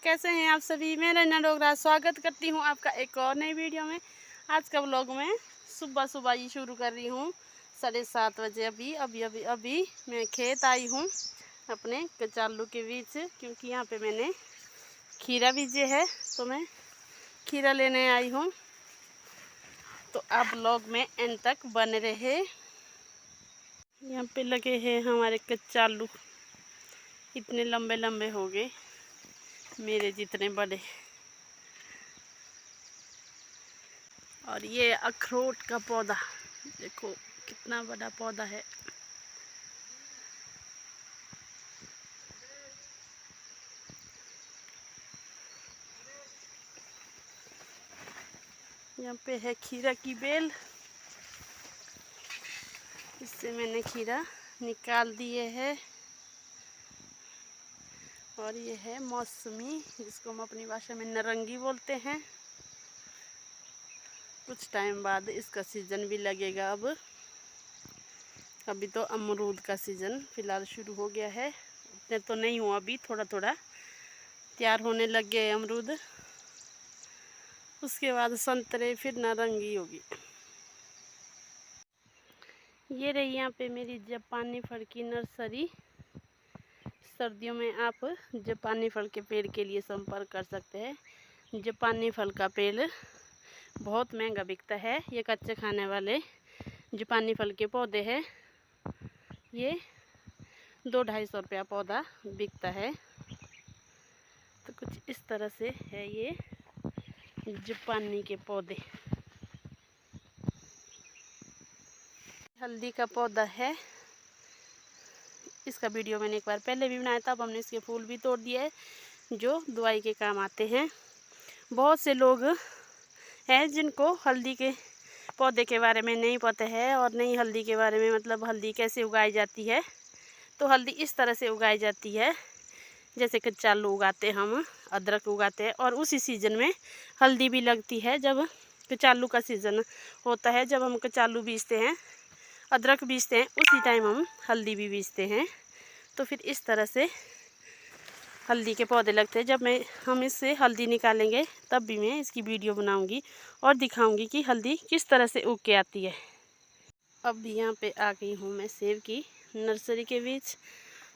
कैसे हैं आप सभी। मैं रैना डोगरा स्वागत करती हूं आपका एक और नई वीडियो में। आज का व्लॉग मैं सुबह सुबह ही शुरू कर रही हूं। 7:30 बजे अभी मैं खेत आई हूं अपने कचालू के बीच, क्योंकि यहाँ पे मैंने खीरा बीजे है तो मैं खीरा लेने आई हूँ। तो आप व्लॉग में एंड तक बने रहे। यहाँ पे लगे हैं हमारे कचालू, इतने लंबे लंबे हो गए, मेरे जितने बड़े। और ये अखरोट का पौधा देखो कितना बड़ा पौधा है। यहाँ पे है खीरा की बेल, इससे मैंने खीरा निकाल दिए है। और ये है मौसमी, जिसको हम अपनी भाषा में नारंगी बोलते हैं। कुछ टाइम बाद इसका सीज़न भी लगेगा। अभी तो अमरूद का सीज़न फ़िलहाल शुरू हो गया है। इतने तो नहीं हुआ, अभी थोड़ा थोड़ा तैयार होने लग गए अमरूद। उसके बाद संतरे, फिर नारंगी होगी। ये रही यहाँ पे मेरी जापानी फल की नर्सरी। सर्दियों में आप जापानी फल के पेड़ के लिए संपर्क कर सकते हैं। जापानी फल का पेड़ बहुत महंगा बिकता है। ये कच्चे खाने वाले जापानी फल के पौधे हैं। ये 200-250 रुपया पौधा बिकता है। तो कुछ इस तरह से है ये जापानी के पौधे। हल्दी का पौधा है, इसका वीडियो मैंने एक बार पहले भी बनाया था। अब हमने इसके फूल भी तोड़ दिए हैं, जो दवाई के काम आते हैं। बहुत से लोग हैं जिनको हल्दी के पौधे के बारे में नहीं पता है, और नहीं हल्दी के बारे में, मतलब हल्दी कैसे उगाई जाती है। तो हल्दी इस तरह से उगाई जाती है, जैसे कचालू उगाते हम, अदरक उगाते हैं, और उसी सीज़न में हल्दी भी लगती है। जब कचालू का सीज़न होता है, जब हम कचालू बीजते हैं, अदरक बीजते हैं, उसी टाइम हम हल्दी भी बीजते हैं। तो फिर इस तरह से हल्दी के पौधे लगते हैं। जब हम इससे हल्दी निकालेंगे तब भी मैं इसकी वीडियो बनाऊंगी और दिखाऊंगी कि हल्दी किस तरह से उग के आती है। अब यहाँ पे आ गई हूँ मैं सेब की नर्सरी के बीच।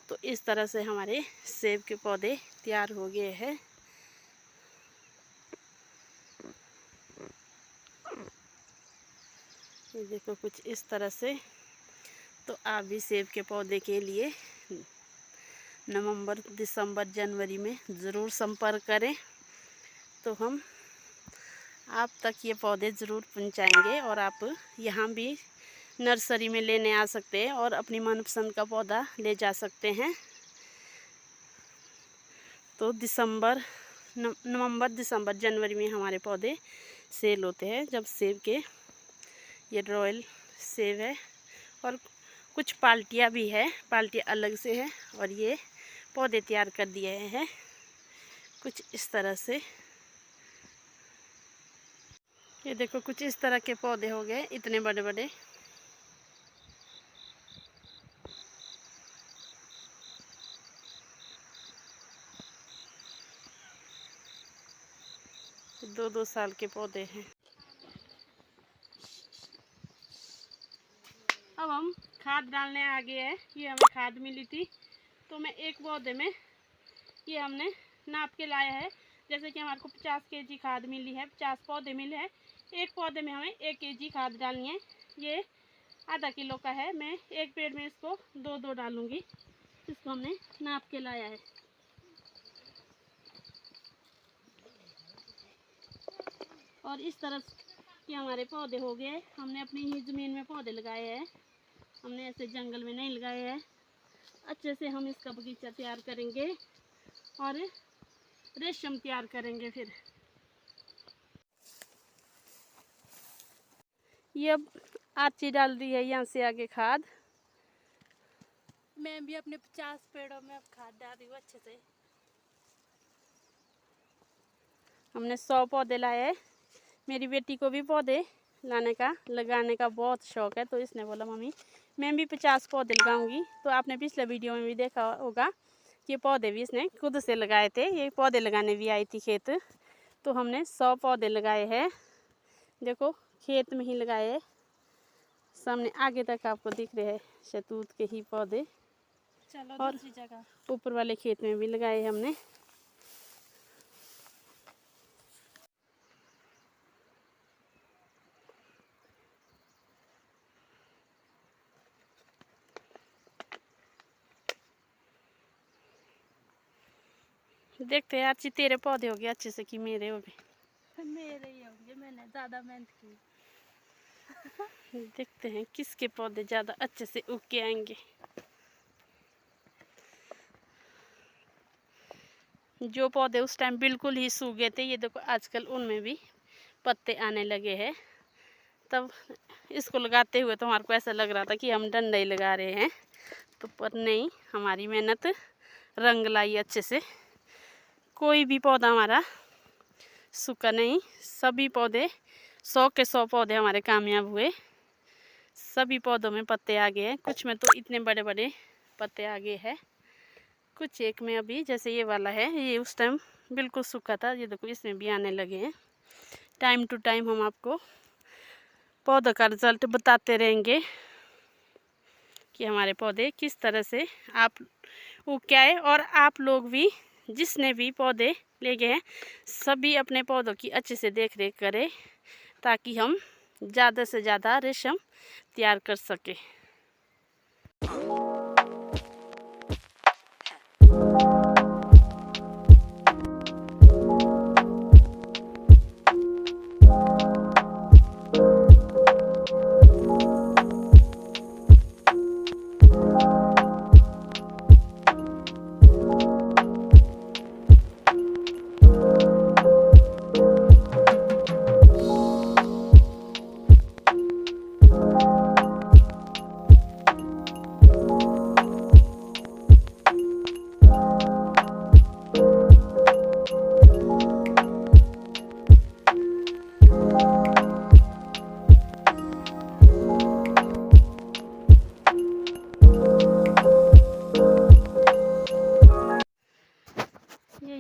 तो इस तरह से हमारे सेब के पौधे तैयार हो गए हैं। ये देखो कुछ इस तरह से। तो आप भी सेब के पौधे के लिए नवंबर, दिसंबर, जनवरी में ज़रूर संपर्क करें, तो हम आप तक ये पौधे ज़रूर पहुंचाएंगे। और आप यहाँ भी नर्सरी में लेने आ सकते हैं और अपनी मनपसंद का पौधा ले जा सकते हैं। तो नवंबर, दिसंबर, जनवरी में हमारे पौधे सेल होते हैं, जब सेब के, ये रॉयल सेब है। और कुछ पाल्टियाँ भी है, पाल्टियाँ अलग से है। और ये पौधे तैयार कर दिए हैं कुछ इस तरह से। ये देखो कुछ इस तरह के पौधे हो गए, इतने बड़े बड़े। दो 2 साल के पौधे हैं। अब हम खाद डालने आ गए हैं। ये हमें खाद मिली थी, तो मैं एक पौधे में ये हमने नाप के लाया है। जैसे कि हमारे को 50 kg खाद मिली है, 50 पौधे मिले हैं, एक पौधे में हमें 1 kg खाद डालनी है। ये आधा किलो का है। मैं एक पेड़ में इसको 2-2 डालूंगी। इसको हमने नाप के लाया है। और इस तरह के हमारे पौधे हो गए। हमने अपनी ही ज़मीन में पौधे लगाए हैं, हमने ऐसे जंगल में नहीं लगाए हैं। अच्छे से हम इसका बगीचा तैयार करेंगे और रेशम तैयार करेंगे। फिर ये अब आची डाल रही है यहाँ से आगे खाद। मैं भी अपने 50 पेड़ों में अब खाद डाल रही हूँ अच्छे से। हमने 100 पौधे लाए हैं। मेरी बेटी को भी पौधे लगाने का बहुत शौक़ है, तो इसने बोला मम्मी मैं भी 50 पौधे लगाऊंगी। तो आपने पिछले वीडियो में भी देखा होगा ये पौधे भी इसने खुद से लगाए थे। ये पौधे लगाने भी आई थी खेत, तो हमने 100 पौधे लगाए हैं। देखो खेत में ही लगाए हैं, सामने आगे तक आपको दिख रहे हैं शहतूत के ही पौधे। चलो और दूसरी जगह ऊपर वाले खेत में भी लगाए हमने। देखते हैं अच्छी तेरे पौधे हो गए अच्छे से कि मेरे हो गए। मेरे ही होंगे, मैंने ज़्यादा मेहनत की। देखते हैं किसके पौधे ज़्यादा अच्छे से उग के आएंगे। जो पौधे उस टाइम बिल्कुल ही सूख गए थे, ये देखो आजकल उनमें भी पत्ते आने लगे हैं। तब इसको लगाते हुए तो हमारे को ऐसा लग रहा था कि हम डंडा ही लगा रहे हैं, तो पर नहीं, हमारी मेहनत रंग लाई अच्छे से। कोई भी पौधा हमारा सूखा नहीं, सभी पौधे 100 के 100 पौधे हमारे कामयाब हुए। सभी पौधों में पत्ते आ गए हैं, कुछ में तो इतने बड़े बड़े पत्ते आ गए हैं, कुछ एक में अभी, जैसे ये वाला है, ये उस टाइम बिल्कुल सूखा था, ये देखो इसमें भी आने लगे हैं। टाइम टू टाइम हम आपको पौधों का रिजल्ट बताते रहेंगे कि हमारे पौधे किस तरह से आप उग के आए। और आप लोग भी, जिसने भी पौधे ले गए हैं, सभी अपने पौधों की अच्छे से देख रेख करें, ताकि हम ज़्यादा से ज़्यादा रेशम तैयार कर सकें।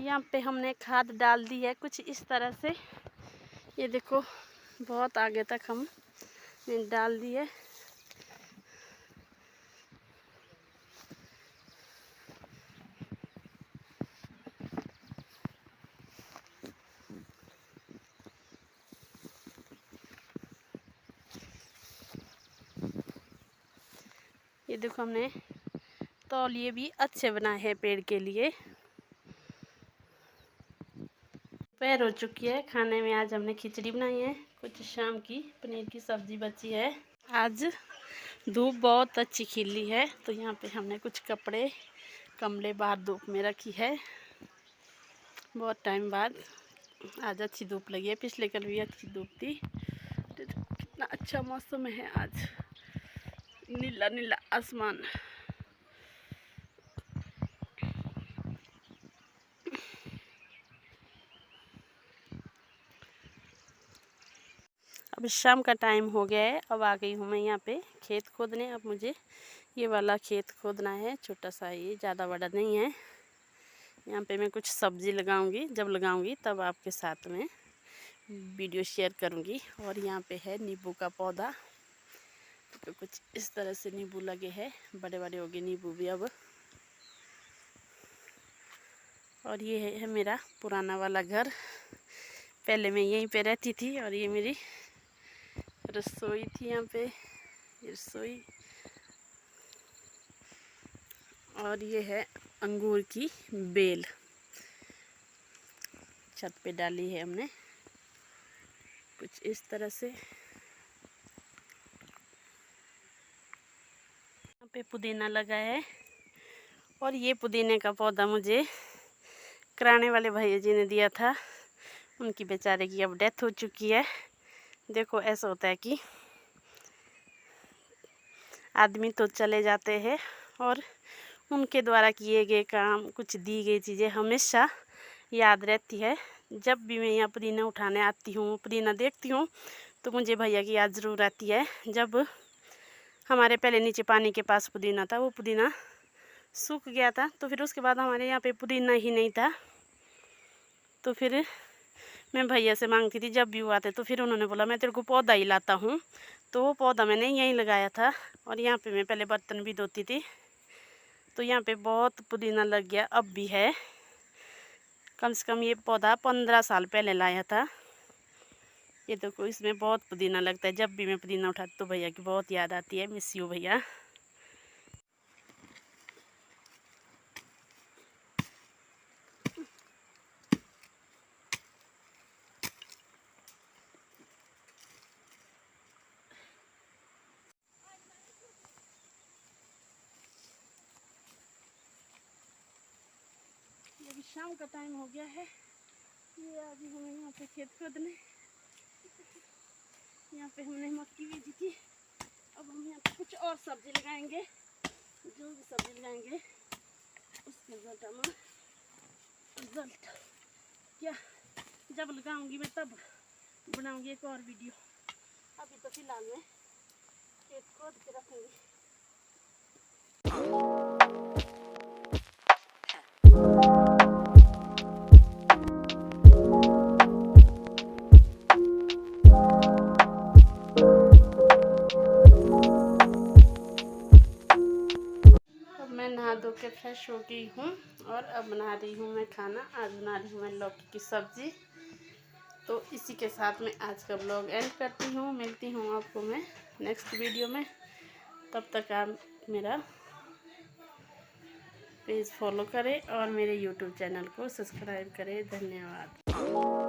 यहाँ पे हमने खाद डाल दी है कुछ इस तरह से, ये देखो बहुत आगे तक हम डाल दी है। ये देखो हमने तौलिए भी अच्छे बनाए हैं पेड़ के लिए। दोपहर हो चुकी है, खाने में आज हमने खिचड़ी बनाई है, कुछ शाम की पनीर की सब्जी बची है। आज धूप बहुत अच्छी खिली है, तो यहाँ पे हमने कुछ कपड़े कमले बाहर धूप में रखी है। बहुत टाइम बाद आज अच्छी धूप लगी है, पिछले कल भी अच्छी धूप थी। कितना अच्छा मौसम है आज, नीला नीला आसमान। अब शाम का टाइम हो गया है, अब आ गई हूँ मैं यहाँ पे खेत खोदने। अब मुझे ये वाला खेत खोदना है, छोटा सा, ये ज़्यादा बड़ा नहीं है। यहाँ पे मैं कुछ सब्ज़ी लगाऊंगी, जब लगाऊंगी तब आपके साथ में वीडियो शेयर करूंगी। और यहाँ पे है नींबू का पौधा, तो कुछ इस तरह से नींबू लगे हैं, बड़े बड़े हो गए नींबू भी अब। और ये है मेरा पुराना वाला घर, पहले मैं यहीं पे रहती थी। और ये मेरी रसोई थी, यहाँ पे ये रसोई। और ये है अंगूर की बेल, छत पे डाली है हमने कुछ इस तरह से। यहाँ पे पुदीना लगा है, और ये पुदीने का पौधा मुझे किराने वाले भैया जी ने दिया था, उनकी बेचारे की अब डेथ हो चुकी है। देखो ऐसा होता है कि आदमी तो चले जाते हैं, और उनके द्वारा किए गए काम, कुछ दी गई चीज़ें हमेशा याद रहती है। जब भी मैं यहाँ पुदीना उठाने आती हूँ, पुदीना देखती हूँ, तो मुझे भैया की याद ज़रूर आती है। जब हमारे पहले नीचे पानी के पास पुदीना था, वो पुदीना सूख गया था। तो फिर उसके बाद हमारे यहाँ पे पुदीना ही नहीं था। तो फिर मैं भैया से मांगती थी जब भी वो आते, तो फिर उन्होंने बोला मैं तेरे को पौधा ही लाता हूँ। तो वो पौधा मैंने यहीं लगाया था। और यहाँ पे मैं पहले बर्तन भी धोती थी। तो यहाँ पे बहुत पुदीना लग गया, अब भी है। कम से कम ये पौधा 15 साल पहले लाया था। ये देखो, इसमें बहुत पुदीना लगता है। जब भी मैं पुदीना उठाती तो भैया की बहुत याद आती है। मिस यू भैया। अभी शाम का टाइम हो गया है। ये अभी हमें यहाँ पे खेत खोदने, यहाँ पे हमने मक्की बीजी थी। अब हम यहाँ पे कुछ और सब्जी लगाएंगे। जो भी सब्जी लगाएंगे उसके रिजल्ट क्या जब लगाऊंगी मैं तब बनाऊंगी एक और वीडियो। अभी तो फिलहाल मैं खेत खोद के रखूंगी। नहा धो के फ्रेश हो गई हूँ और अब बना रही हूँ मैं खाना। आज बना रही हूँ मैं लौकी की सब्ज़ी। तो इसी के साथ मैं आज का ब्लॉग एंड करती हूँ। मिलती हूँ आपको मैं नेक्स्ट वीडियो में। तब तक आप मेरा पेज फॉलो करें और मेरे यूट्यूब चैनल को सब्सक्राइब करें। धन्यवाद।